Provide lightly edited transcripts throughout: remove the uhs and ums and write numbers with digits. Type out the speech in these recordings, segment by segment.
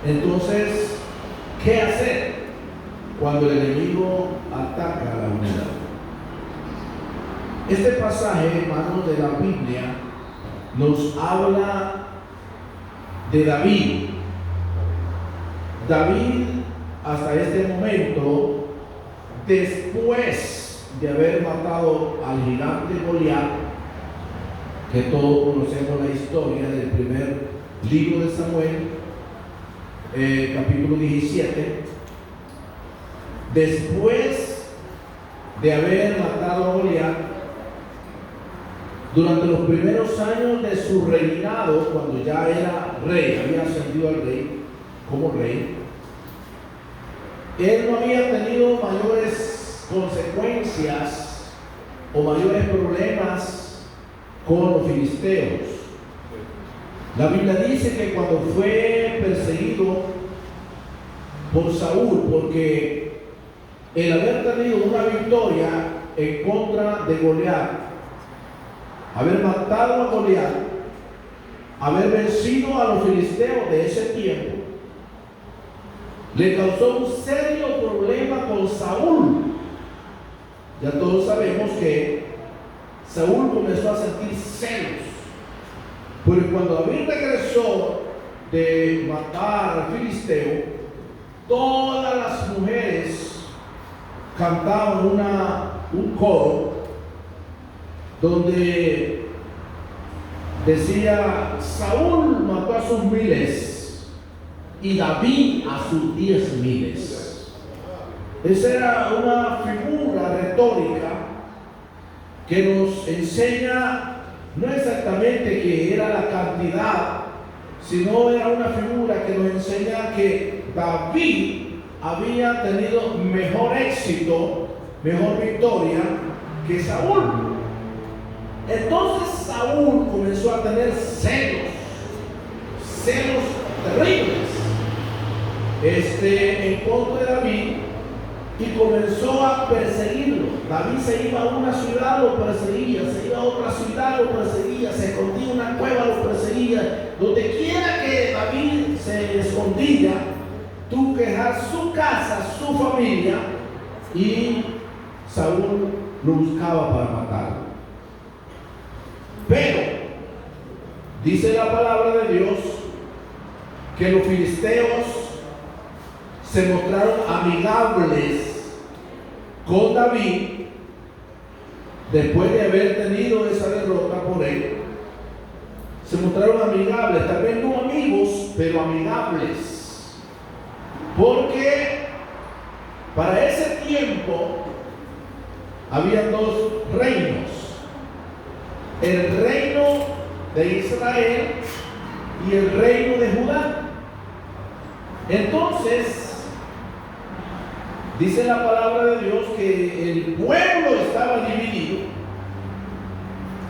Entonces, ¿qué hacer cuando el enemigo ataca a la unidad? Este pasaje, hermanos, de la Biblia nos habla de David. David, hasta este momento, después de haber matado al gigante Goliat, que todos conocemos la historia del primer libro de Samuel, capítulo 17, después de haber matado a Goliat, durante los primeros años de su reinado, cuando ya era rey, había ascendido al rey como rey, él no había tenido mayores consecuencias o mayores problemas con los filisteos. La Biblia dice que cuando fue perseguido por Saúl, porque el haber tenido una victoria en contra de Goliat, haber matado a Goliat, haber vencido a los filisteos de ese tiempo, le causó un serio problema con Saúl. Ya todos sabemos que Saúl comenzó a sentir celos, porque cuando David regresó de matar al filisteo, todas las mujeres cantaban un coro donde decía: Saúl mató a sus miles y David a sus 10,000. Esa era una figura retórica que nos enseña no exactamente que era la cantidad, sino era una figura que nos enseña que David había tenido mejor éxito, mejor victoria que Saúl. Entonces Saúl comenzó a tener celos terribles en contra de David, y comenzó a perseguirlo. David se iba a una ciudad, lo perseguía; se iba a otra ciudad, lo perseguía; se escondía en una cueva, lo perseguía. Donde quiera que David se escondía, tuvo que dejar su casa, su familia, y Saúl lo buscaba para matarlo. Pero dice la palabra de Dios que los filisteos se mostraron amigables con David después de haber tenido esa derrota por él. Se mostraron amigables, tal vez no amigos, pero amigables, porque para ese tiempo había dos reinos: el reino de Israel y el reino de Judá. Entonces dice la palabra de Dios que el pueblo estaba dividido,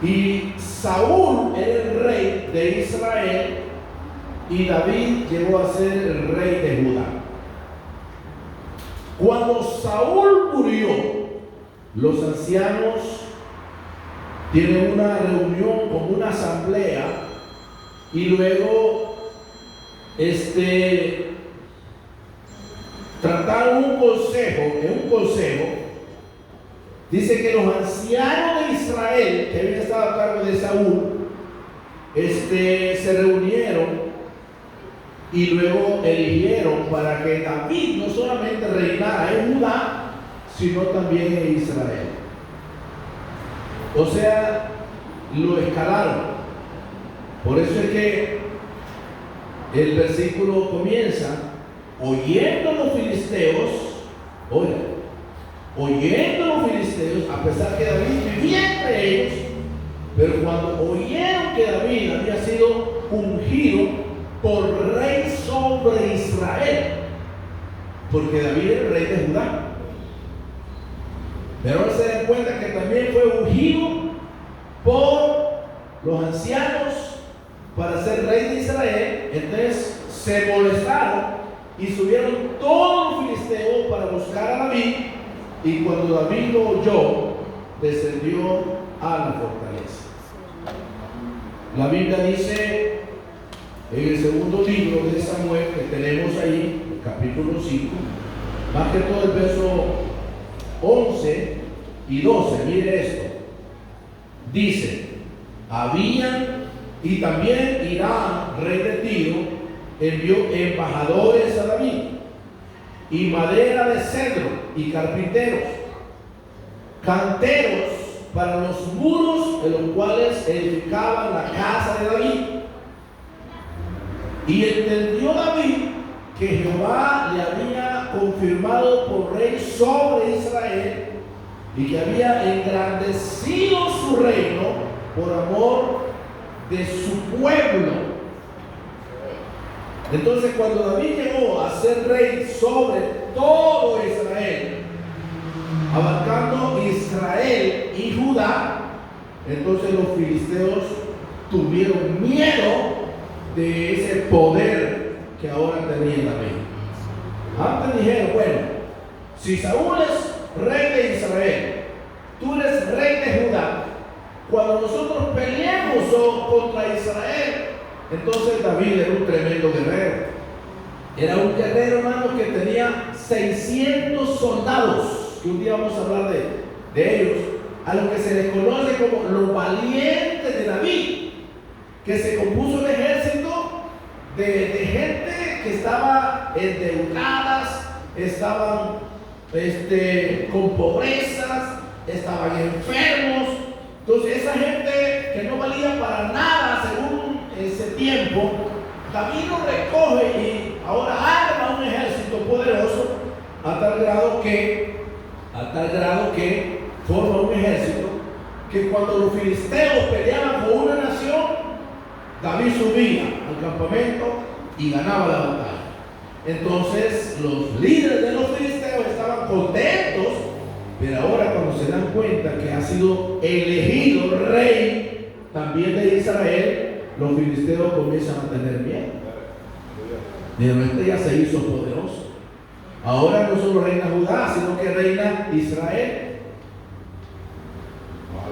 y Saúl era el rey de Israel y David llegó a ser el rey de Judá. Cuando Saúl murió, los ancianos tienen una reunión, como una asamblea, y luego trataron un consejo. En un consejo dice que los ancianos de Israel, que habían estado a cargo de Saúl, se reunieron y luego eligieron para que David no solamente reinara en Judá, sino también en Israel. O sea, lo escalaron. Por eso es que el versículo comienza: oyendo los filisteos, oyendo los filisteos, a pesar que David vivía entre ellos, pero cuando oyeron que David había sido ungido por rey sobre Israel, porque David era el rey de Judá, pero ahora se dan cuenta que también fue ungido por los ancianos para ser rey de Israel, entonces se molestaron y subieron todos los filisteos para buscar a David, y cuando David lo oyó, descendió a la fortaleza. La Biblia dice en el segundo libro de Samuel, que tenemos ahí, el capítulo 5, más que todo el verso 11 y 12, mire esto. Dice, habían y también Hiram, rey de Tiro, envió embajadores a David, y madera de cedro, y carpinteros, canteros para los muros en los cuales edificaban la casa de David. Y entendió David que Jehová le había confirmado por rey sobre Israel y que había engrandecido su reino por amor de su pueblo. Entonces, cuando David llegó a ser rey sobre todo Israel, abarcando Israel y Judá, entonces los filisteos tuvieron miedo de ese poder que ahora tenía David. Antes dijeron, bueno, si Saúl es rey de Israel, tú eres rey de Judá, cuando nosotros peleemos contra Israel, entonces David era un tremendo guerrero. Era un guerrero, hermano, que tenía 600 soldados, que un día vamos a hablar de ellos, a lo que se les conoce como los valientes de David, que se compuso un ejército de gente que estaba endeudadas, estaban con pobrezas, estaban enfermos. Entonces esa gente que no valía para nada según ese tiempo, David lo recoge y ahora arma un ejército poderoso a tal grado que forma un ejército que cuando los filisteos peleaban con una nación, David subía al campamento y ganaba la batalla. Entonces los líderes de los filisteos estaban contentos, pero ahora cuando se dan cuenta que ha sido elegido rey también de Israel, los filisteos comienzan a tener miedo. Pero este ya se hizo poderoso. Ahora no solo reina Judá, sino que reina Israel.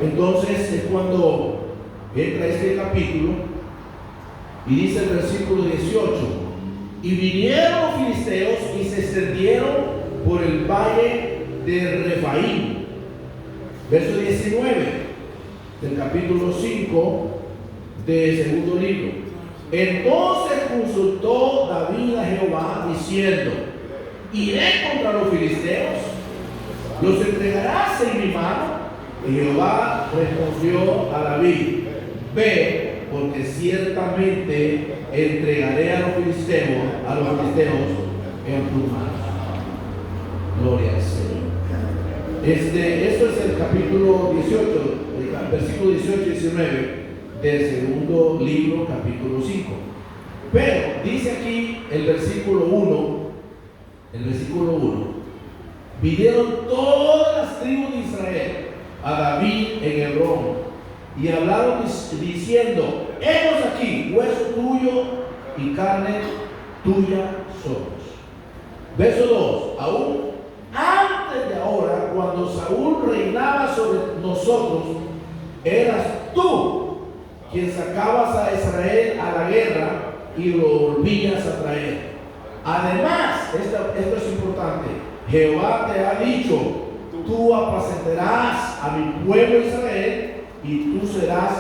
Entonces es cuando entra este capítulo y dice el versículo 18: y vinieron los filisteos y se extendieron por el valle de Refaim. Verso 19 del capítulo 5 del segundo libro. Entonces consultó David a Jehová diciendo: iré contra los filisteos, los entregarás en mi mano. Y Jehová respondió a David: ve, porque ciertamente entregaré a los filisteos en tu mano. Gloria al Señor. Esto es el capítulo 18, el versículo 18 y 19 del segundo libro, capítulo 5. Pero dice aquí el versículo 1, vinieron todas las tribus de Israel a David en Hebrón y hablaron diciendo: hemos aquí hueso tuyo y carne tuya somos. Verso 2: aún antes de ahora, cuando Saúl reinaba sobre nosotros, eras tú quien sacabas a Israel a la guerra y lo volvías a traer. Además, esto es importante, Jehová te ha dicho: tú apacentarás a mi pueblo Israel y tú serás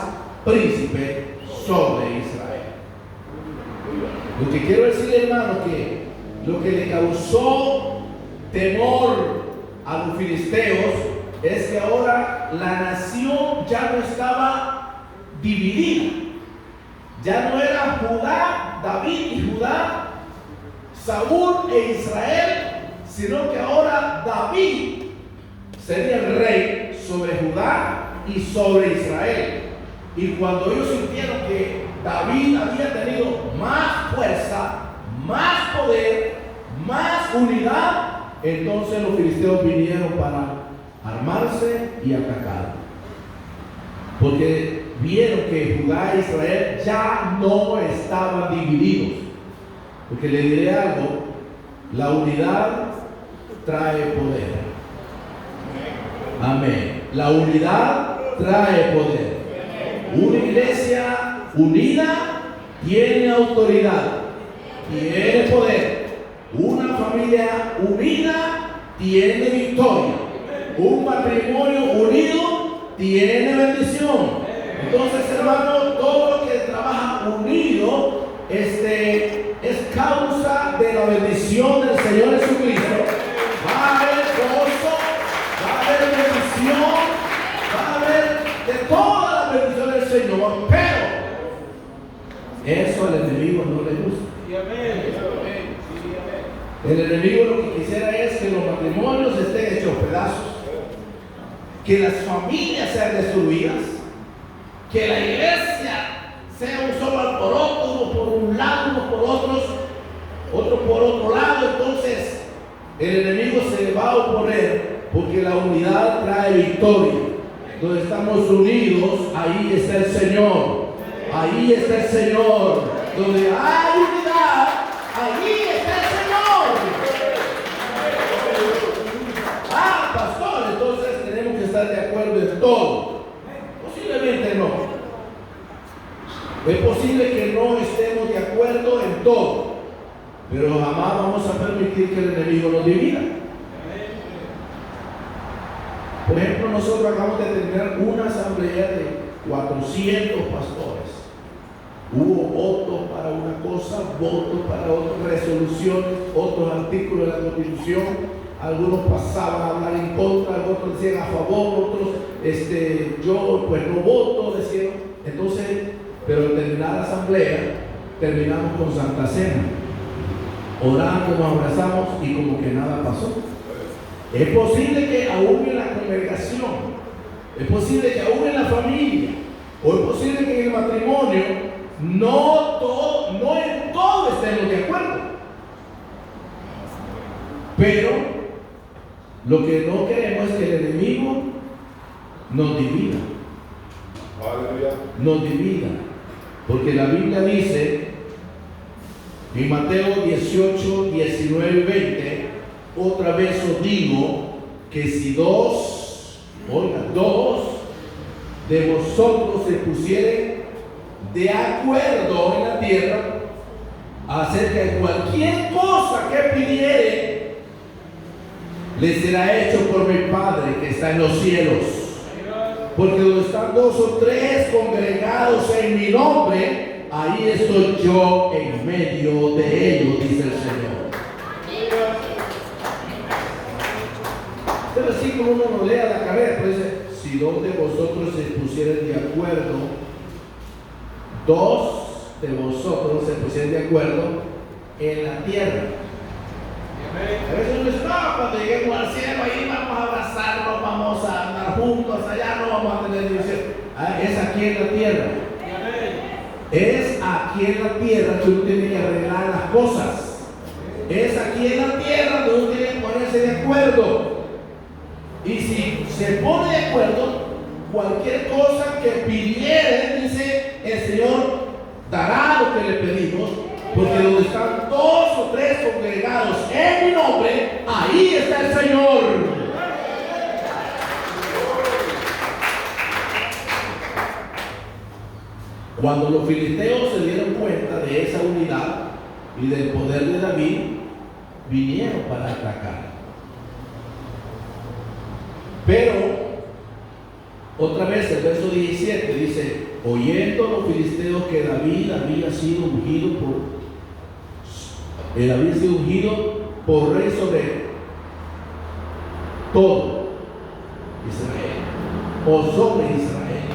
príncipe sobre Israel. Lo que quiero decir, hermano, que lo que le causó temor a los filisteos es que ahora la nación ya no estaba dividida. Ya no era Judá, David y Judá, Saúl e Israel, sino que ahora David sería el rey sobre Judá y sobre Israel. Y cuando ellos sintieron que David había tenido más fuerza, más poder, más unidad, entonces los filisteos vinieron para armarse y atacar. Porque vieron que Judá e Israel ya no estaban divididos. Porque le diré algo: la unidad trae poder. Amén. La unidad trae poder. Una iglesia unida tiene autoridad, tiene poder. familia unida tiene victoria. Un matrimonio unido tiene bendición. Entonces, hermano, todo lo que trabaja unido es causa de la bendición del Señor Jesucristo. Va a haber gozo, va a haber bendición, va a haber de toda la bendición del Señor, pero eso al enemigo no le gusta. El enemigo lo que quisiera es que los matrimonios estén hechos pedazos, que las familias sean destruidas, que la iglesia sea un solo alboroto, uno por un lado, uno por otros, otro por otro lado. Entonces el enemigo se va a oponer, porque la unidad trae victoria. Donde estamos unidos, ahí está el Señor. Ahí está el Señor. Donde hay unidad, ahí está el Señor. Ah, pastor, entonces tenemos que estar de acuerdo en todo. Posiblemente no. Es posible que no estemos de acuerdo en todo, pero jamás vamos a permitir que el enemigo nos divida. Por ejemplo, nosotros acabamos de terminar una asamblea de 400 pastores. Hubo votos para una cosa, votos para otra, resoluciones, otros artículos de la Constitución. Algunos pasaban a hablar en contra, otros decían a favor, otros, yo pues no voto, decían. Entonces, pero al terminar la asamblea, terminamos con Santa Cena. Orando, nos abrazamos y como que nada pasó. Es posible que aún en la congregación, es posible que aún en la familia, o es posible que en el matrimonio, no en todo estemos de acuerdo. Pero lo que no queremos es que el enemigo nos divida. Nos divida. Porque la Biblia dice en Mateo 18, 19 y 20, otra vez os digo que si dos de vosotros se pusieren de acuerdo en la tierra acerca de cualquier cosa que pidiere, les será hecho por mi Padre que está en los cielos. Porque donde están dos o tres congregados en mi nombre, ahí estoy yo en medio de ellos, dice el Señor. Este versículo uno lo lee a la cabeza, pero dice, si dos de vosotros se pusieren de acuerdo, dos de vosotros se pusieren de acuerdo en la tierra. A veces uno dice, no, cuando lleguemos al cielo, ahí vamos a abrazarnos, vamos a andar juntos, allá no vamos a tener división. Es aquí en la tierra. Es aquí en la tierra que uno tiene que arreglar las cosas. Es aquí en la tierra que uno tiene que ponerse de acuerdo. Y si se pone de acuerdo, cualquier cosa que pidiere, dice el Señor, dará lo que le pedimos. Porque donde están dos o tres congregados en mi nombre, ahí está el Señor. Cuando los filisteos se dieron cuenta de esa unidad y del poder de David, vinieron para atacar. Pero, otra vez el verso 17 dice, oyendo los filisteos que David había sido ungido por rey sobre todo Israel, o sobre Israel,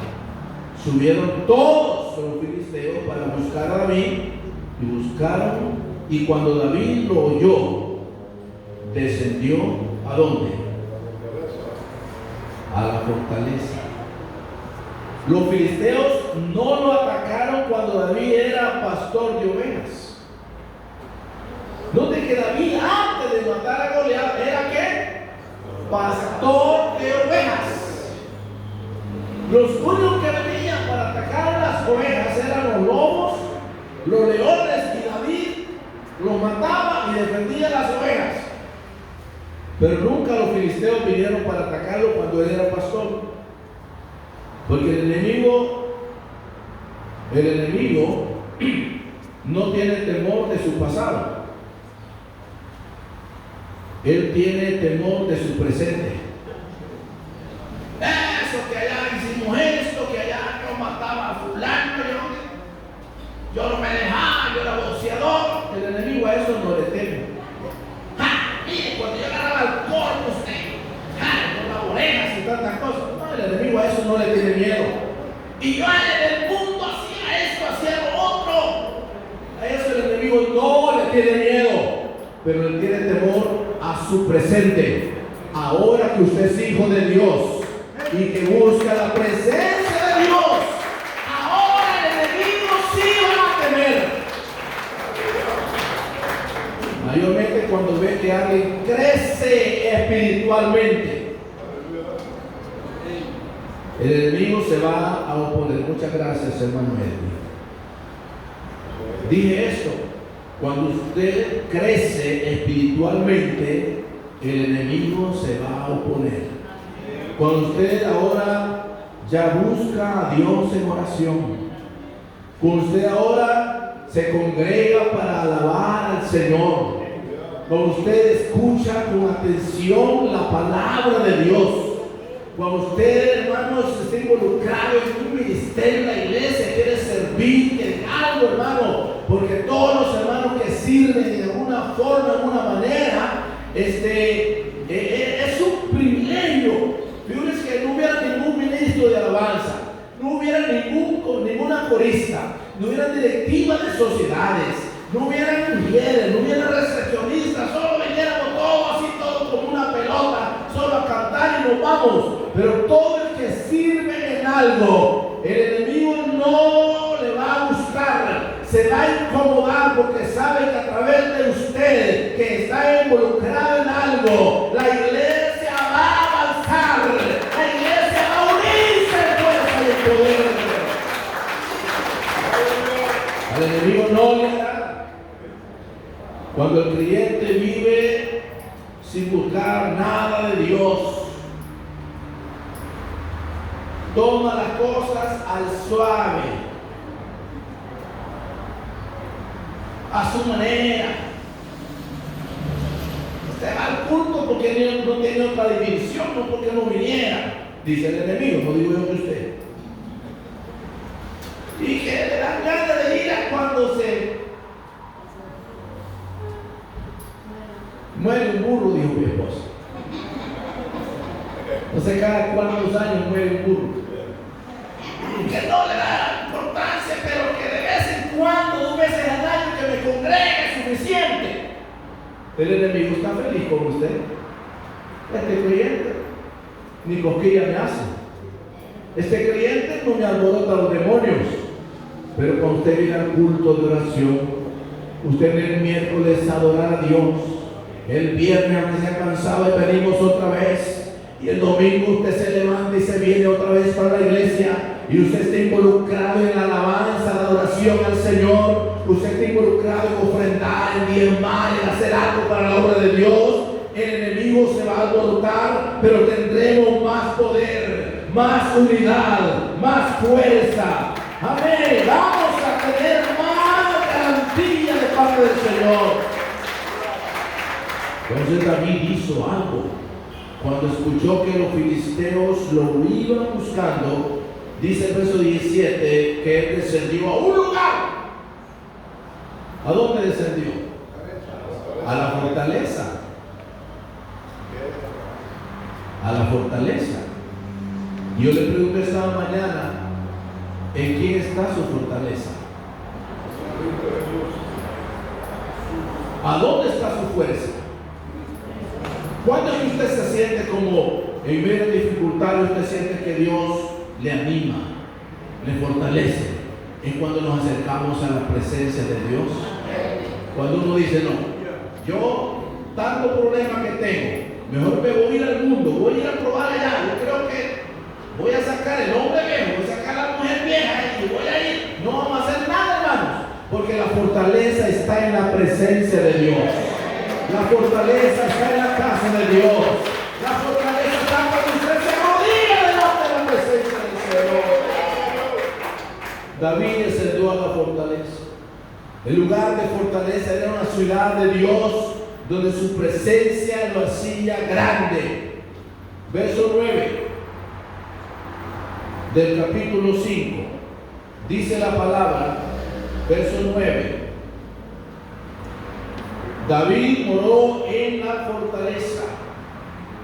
subieron todos los filisteos para buscar a David, y buscaron, y cuando David lo oyó, descendió ¿a dónde? A la fortaleza. Los filisteos no lo atacaron cuando David era pastor de ovejas. Note que David, antes de matar a Goliat, ¿era qué? Pastor de ovejas. Los únicos que venían para atacar a las ovejas eran los lobos, los leones, y David los mataba y defendía las ovejas. Pero nunca los filisteos vinieron para atacarlo cuando él era pastor. Porque el enemigo no tiene temor de su pasado. Él tiene temor de su presente. Eso que allá hicimos esto, que allá yo mataba a fulano, yo no me dejaba, yo era boxeador. El enemigo a eso no le teme. Mire, cuando yo agarraba alcohol, usted, con las orejas y tantas cosas. No, el enemigo a eso no le tiene miedo. Y yo en el mundo hacía esto, hacía lo otro. A eso el enemigo no le tiene miedo, pero le tiene temor a su presente. Ahora que usted es hijo de Dios y que busca la presencia de Dios, ahora el enemigo sí va a temer. Mayormente cuando ve que alguien crece espiritualmente, el enemigo se va a oponer. Muchas gracias, hermano Edwin. Dije esto: cuando usted crece espiritualmente, el enemigo se va a oponer. Cuando usted ahora ya busca a Dios en oración, cuando usted ahora se congrega para alabar al Señor, cuando usted escucha con atención la palabra de Dios, cuando usted, hermanos, está involucrado en un ministerio en la iglesia, quiere servir en algo, hermano, porque todos los hermanos que sirven de alguna forma, de alguna manera, es un privilegio. Fíjense que no hubiera ningún ministro de alabanza, no hubiera ninguna corista, no hubiera directiva de sociedades, no hubiera mujeres, no hubiera recepcionistas, solo viniéramos todos así, todos como una pelota, solo a cantar y nos vamos. Pero todo el que sirve en algo, el enemigo no le va a gustar, se va a incomodar, porque sabe que a través de usted que está involucrado en algo, la iglesia va a avanzar, la iglesia va a unirse en fuerza y en poder de Dios. Al enemigo no le agrada cuando el creyente vive sin buscar nada de Dios. Toma las cosas al suave, a su manera. Usted va al culto porque no tiene otra división, no porque no viniera, dice el enemigo, no digo yo que usted. Y que le dan ganas de ir a cuando se muere un burro, dijo mi esposa. No sé cada cuántos años muere un burro. Que no le da importancia, pero que de vez en cuando, 2 veces al año, que me congregue es suficiente. El enemigo está feliz con usted. Este creyente ni cosquilla me hace. Este creyente no me alborota a los demonios. Pero cuando usted viene al culto de oración, usted viene el miércoles a adorar a Dios, el viernes aunque se ha cansado y venimos otra vez, y el domingo usted se levanta y se viene otra vez para la iglesia, y usted está involucrado en la alabanza, la adoración al Señor, usted está involucrado en ofrendar, en diezmar, en hacer algo para la obra de Dios. El enemigo se va a alborotar, pero tendremos más poder, más unidad, más fuerza. Amén. Vamos a tener más garantía de parte del Señor. Entonces David hizo algo. Cuando escuchó que los filisteos lo iban buscando, dice el verso 17 que él descendió a un lugar. ¿A dónde descendió? A la fortaleza. A la fortaleza. Y yo le pregunto esta mañana, ¿en quién está su fortaleza? ¿A dónde está su fuerza? ¿Cuándo es que usted se siente como en medio de dificultades, usted siente que Dios le anima, le fortalece? Es cuando nos acercamos a la presencia de Dios. Cuando uno dice, no, yo tanto problema que tengo, mejor me voy a ir al mundo, voy a ir a probar allá, yo creo que voy a sacar el hombre viejo, voy a sacar a la mujer vieja y voy a ir, no vamos a hacer nada, hermanos, porque la fortaleza está en la presencia de Dios. La fortaleza está en la casa de Dios. La fortaleza está cuando usted se arrodilla delante de la presencia del Señor. David descendió a la fortaleza. El lugar de fortaleza era una ciudad de Dios donde su presencia lo hacía grande. Verso 9 del capítulo 5. Dice la palabra, verso 9. David moró en la fortaleza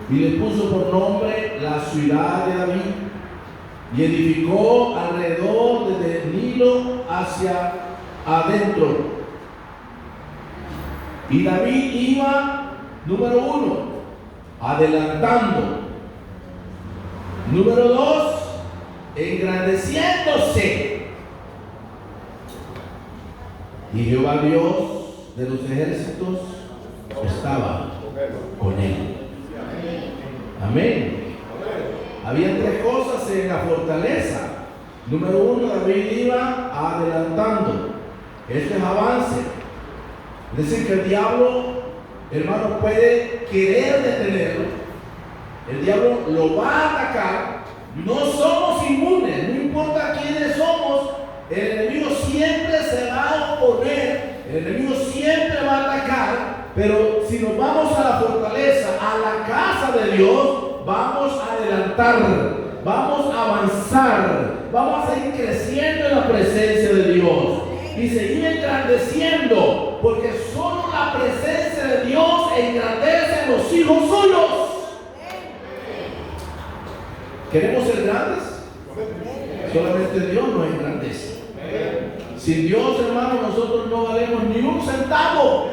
y le puso por nombre la ciudad de David, y edificó alrededor desde el Nilo hacia adentro. Y David iba, número 1, adelantando. Número 2, engrandeciéndose. Y Jehová Dios de los ejércitos estaba con él. Amén. Había 3 cosas en la fortaleza. Número 1, David iba adelantando. Esto es avance. Es decir, que el diablo, hermano, puede querer detenerlo. El diablo lo va a atacar. No somos inmunes, no importa quiénes somos. El enemigo siempre se va a oponer. El enemigo siempre va a atacar. Pero si nos vamos a la fortaleza, a la casa de Dios, vamos a adelantar, vamos a avanzar, vamos a seguir creciendo en la presencia de Dios y seguir engrandeciendo, porque solo la presencia de Dios engrandece a los hijos suyos. ¿Queremos ser grandes? Solamente Dios nos engrandece. Sin Dios, hermano, nosotros no valemos ni un centavo.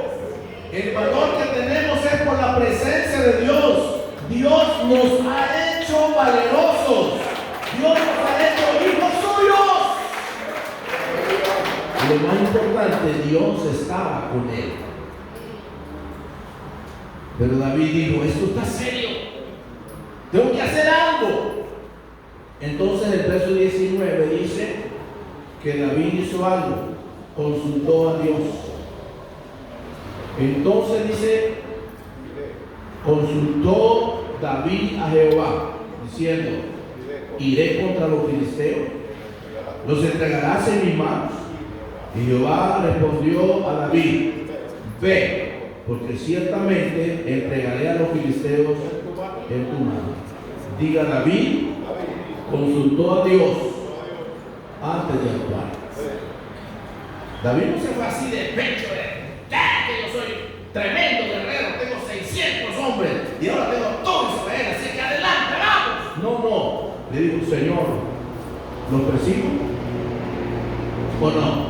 El valor que tenemos es por la presencia de Dios. Dios nos ha hecho valerosos. Dios nos ha hecho hijos suyos. Y lo más importante, Dios estaba con él. Pero David dijo, esto está serio. Tengo que hacer algo. Entonces el verso 19 dice que David hizo algo. Consultó a Dios. Entonces dice, consultó David a Jehová, diciendo, iré contra los filisteos, los entregarás en mis manos. Y Jehová respondió a David, ve, porque ciertamente entregaré a los filisteos en tu mano. Diga David, consultó a Dios antes de actuar. David no se fue así de pecho, que yo soy tremendo guerrero, tengo 600 hombres y ahora tengo todo Israel, así que adelante, vamos. No, le dijo, Señor, ¿los persigo o no?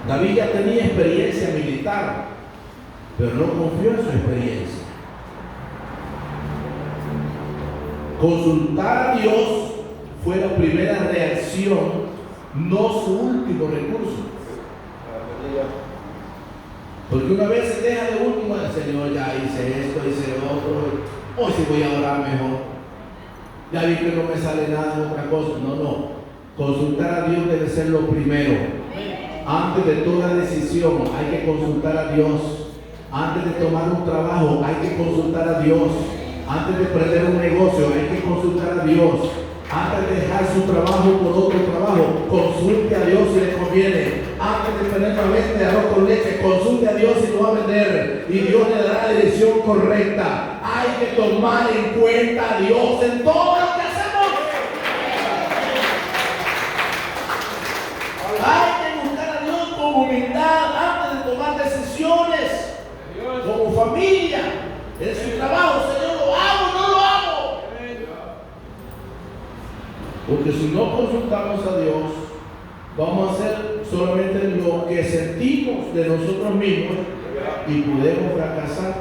David ya tenía experiencia militar, pero no confió en su experiencia. Consultar a Dios fue la primera reacción, no su último recurso. Porque una vez se deja de último, el Señor, ya hice esto, hice lo otro, hoy sí voy a orar mejor. Ya vi que no me sale nada de otra cosa. No. Consultar a Dios debe ser lo primero. Antes de toda decisión hay que consultar a Dios. Antes de tomar un trabajo hay que consultar a Dios. Antes de prender un negocio hay que consultar a Dios. Antes de dejar su trabajo por otro trabajo, consulte a Dios si le conviene. Antes de tener una vez de arroz con leche, consulte a Dios si lo va a vender. Y Dios le dará la dirección correcta. Hay que tomar en cuenta a Dios en todo lo que hacemos. Hay que buscar a Dios con humildad antes de tomar decisiones. Como familia, en su trabajo, Señor, ¿lo hago o no lo hago? Porque si no consultamos a Dios, vamos a hacer solamente lo que sentimos de nosotros mismos y podemos fracasar.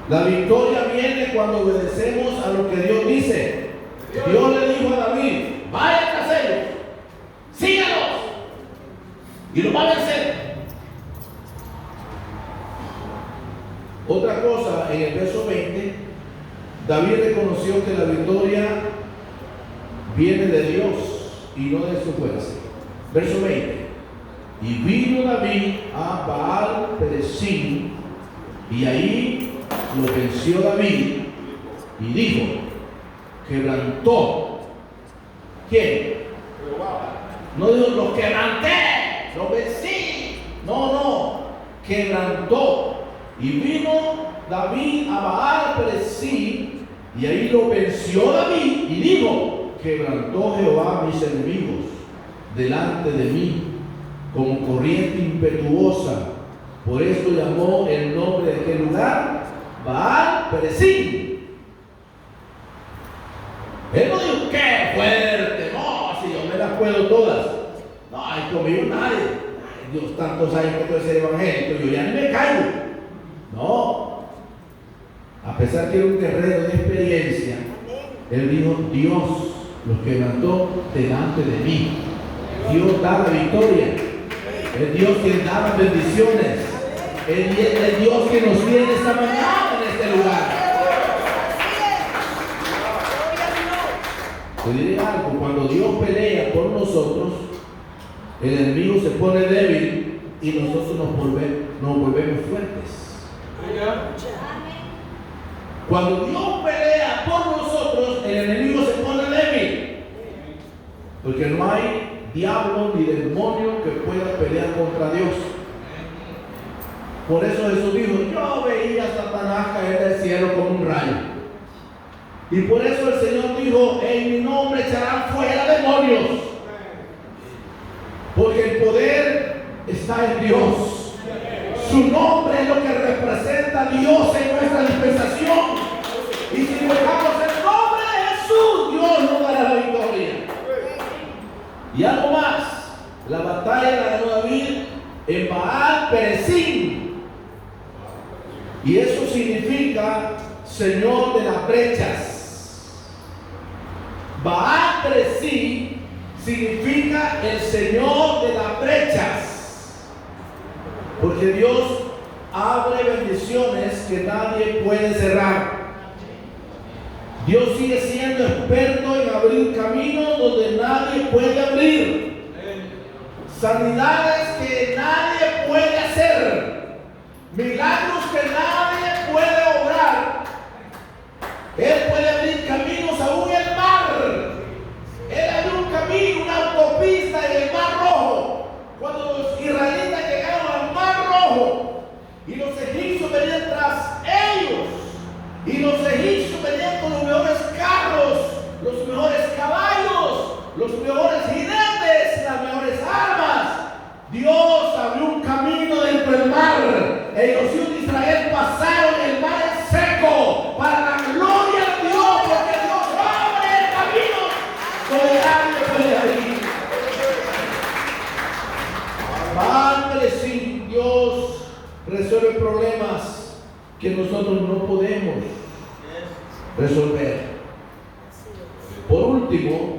La victoria viene cuando obedecemos a lo que Dios dice. Dios le dijo a David, vaya tras ellos, sígalos, y lo va a vencer. Otra cosa, en el verso 20, David reconoció que la victoria viene de Dios y no de su fuerza. Verso 20. Y vino David a Baal Peresim, y ahí lo venció David, y dijo, quebrantó. ¿Quién? No dijo, los quebranté, los vencí. No. quebrantó. Y vino David a Baal-perazim, y ahí lo venció David y dijo: quebrantó Jehová mis enemigos delante de mí como corriente impetuosa. Por esto llamó el nombre de aquel lugar Baal-perazim. Él no dijo: qué fuerte, no, si yo me las puedo todas. No, hay conmigo nadie. Ay, Dios, tantos años que estoy en el evangelio, yo ya ni me caigo. No, a pesar que era un guerrero de experiencia, él dijo: Dios los quebrantó delante de mí. Dios da la victoria. Es Dios quien da las bendiciones. Es Dios quien nos tiene esta mañana en este lugar. Te diré algo: cuando Dios pelea por nosotros, el enemigo se pone débil y nosotros nos volvemos fuertes. Cuando Dios pelea por nosotros, el enemigo se pone débil, porque no hay diablo ni demonio que pueda pelear contra Dios. Por eso Jesús dijo: yo veía a Satanás caer del cielo como un rayo. Y por eso el Señor dijo: en mi nombre echarán fuera demonios, porque el poder está en Dios. Su nombre es lo que representa a Dios en nuestra dispensación. Y si invocamos el nombre de Jesús, Dios nos dará la victoria. Y algo más: la batalla la ganó David en Baal-perazim, y eso significa Señor de las brechas. Baal-perazim significa el Señor de las brechas, porque Dios abre bendiciones que nadie puede cerrar. Dios sigue siendo experto en abrir caminos donde nadie puede abrir, sanidades que nadie puede hacer, milagros que nadie puede obrar. Él puede abrir caminos aún en el mar. Él abrió un camino, una autopista en el Mar Rojo, cuando los israelitas llegaron al Mar Rojo y los egipcios venían tras ellos, y los egipcios venían con los mejores carros, los mejores caballos, los mejores jinetes, las mejores armas. Dios abrió un camino dentro del mar, y los hijos de Israel pasaron el mar en seco para la gloria de Dios, porque Dios abre el camino donde nadie puede abrir. Baal-perazim, Dios resuelve problemas que nosotros no podemos resolver. Por último,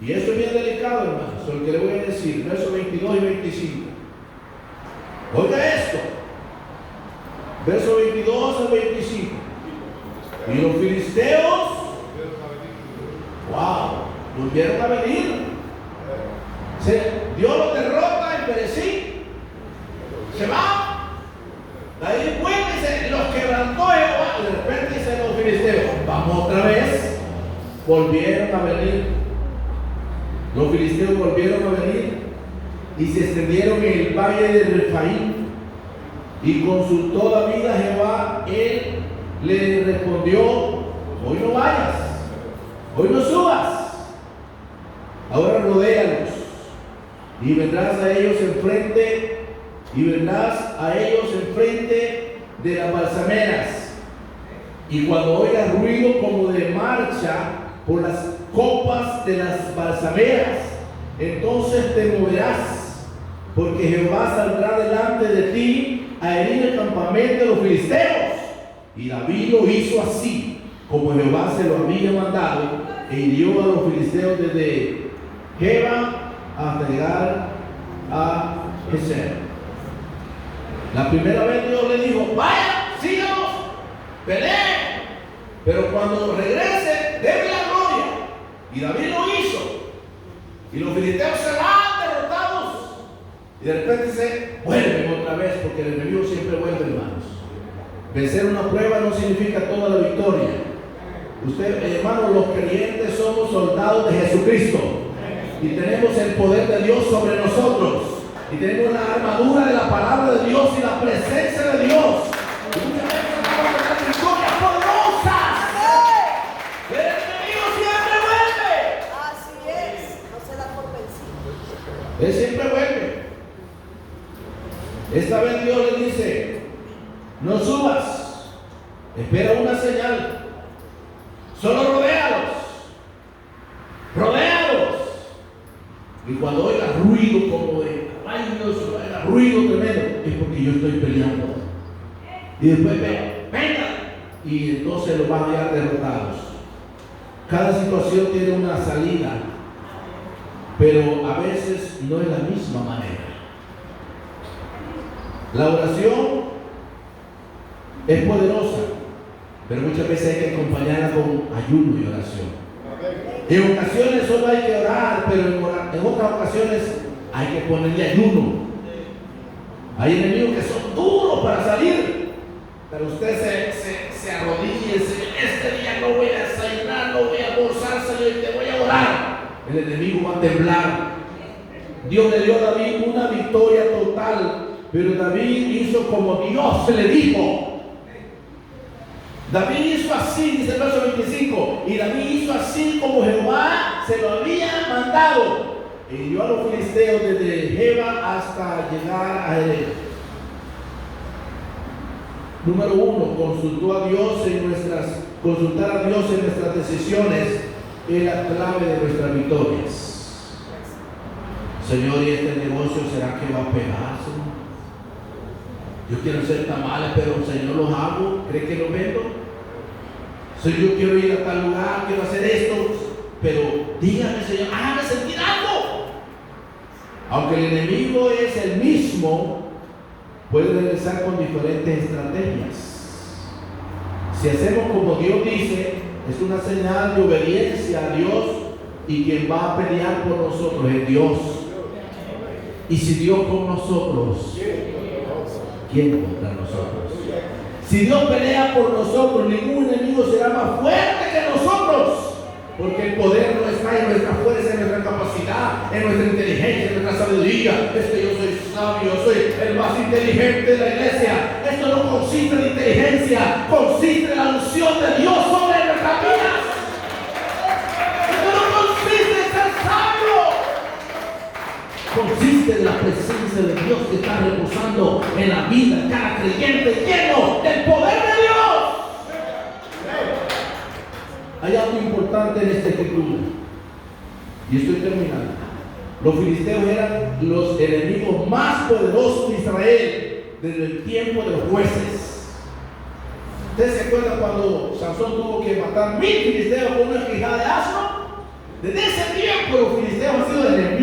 y esto es bien delicado, hermanos, lo que le voy a decir, versos 22 y 25. Oiga esto, versos 22 al 25. Y los filisteos, volvieron a venir. Dios los derrota en Perazim, se va. De ahí vuelve y se los quebrantó Jehová. Y de repente dicen los filisteos: vamos otra vez. Volvieron a venir. Los filisteos volvieron a venir y se extendieron en el valle de Refaim. Y consultó David a Jehová. Él le respondió: hoy no vayas, hoy no subas. Ahora rodéalos y vendrás a ellos enfrente, de las balsameras. Y cuando oigas ruido como de marcha por las copas de las balsameras, entonces te moverás, porque Jehová saldrá delante de ti a herir el campamento de los filisteos. Y David lo hizo así, como Jehová se lo había mandado, e hirió a los filisteos desde Geba hasta llegar a Geser. La primera vez Dios le dijo: vaya, síganos, peleen, pero cuando regrese, denme la gloria. Y David lo hizo, y los filisteos se van derrotados, y de repente se vuelven otra vez, porque el enemigo siempre vuelve, hermanos. Vencer una prueba no significa toda la victoria. Usted, hermanos, los creyentes somos soldados de Jesucristo, y tenemos el poder de Dios sobre nosotros, y tenemos la armadura de la palabra de Dios y la Esta vez Dios le dice: no subas, espera una señal, solo rodéalos. Y cuando oiga ruido como de caballos, oiga ruido tremendo, es porque yo estoy peleando. Y después venga, y entonces los van a hallar derrotados. Cada situación tiene una salida, pero a veces no es la misma manera. La oración es poderosa, pero muchas veces hay que acompañarla con ayuno y oración. En ocasiones solo hay que orar, pero en otras ocasiones hay que ponerle ayuno. Hay enemigos que son duros para salir, pero usted se arrodilla y dice: este día no voy a desayunar, no voy a almorzar, Señor, y te voy a orar. El enemigo va a temblar. Dios le dio a David una victoria total, pero David hizo como Dios le dijo. David hizo así, dice el verso 25, y David hizo así como Jehová se lo había mandado. Y hirió a los filisteos desde Geba hasta llegar a Edén. Número 1, consultar a Dios en nuestras decisiones es la clave de nuestras victorias. Señor, ¿y este negocio será que va a pegarse? Yo quiero hacer tamales, pero Señor, los hago. ¿Cree que los vendo? Señor, yo quiero ir a tal lugar, quiero hacer esto, pero dígame, Señor, hágame sentir algo. Aunque el enemigo es el mismo, puede regresar con diferentes estrategias. Si hacemos como Dios dice, es una señal de obediencia a Dios, y quien va a pelear por nosotros es Dios. Y si Dios con nosotros, ¿quién contra nosotros? Si Dios pelea por nosotros, ningún enemigo será más fuerte que nosotros, porque el poder no está en nuestra fuerza, en nuestra capacidad, en nuestra inteligencia, en nuestra sabiduría. Es que yo soy sabio, soy el más inteligente de la iglesia. Esto no consiste en inteligencia, consiste en la unción de Dios sobre nuestras vidas. Esto no consiste en ser sabio, consiste en la presencia de Dios que está reposando en la vida de cada creyente, lleno del poder de Dios. Hay algo importante en esta escritura, y estoy terminando. Los filisteos eran los enemigos más poderosos de Israel desde el tiempo de los jueces. ¿Ustedes se acuerdan cuando Sansón tuvo que matar 1000 filisteos con una quijada de asno? Desde ese tiempo los filisteos han sido enemigos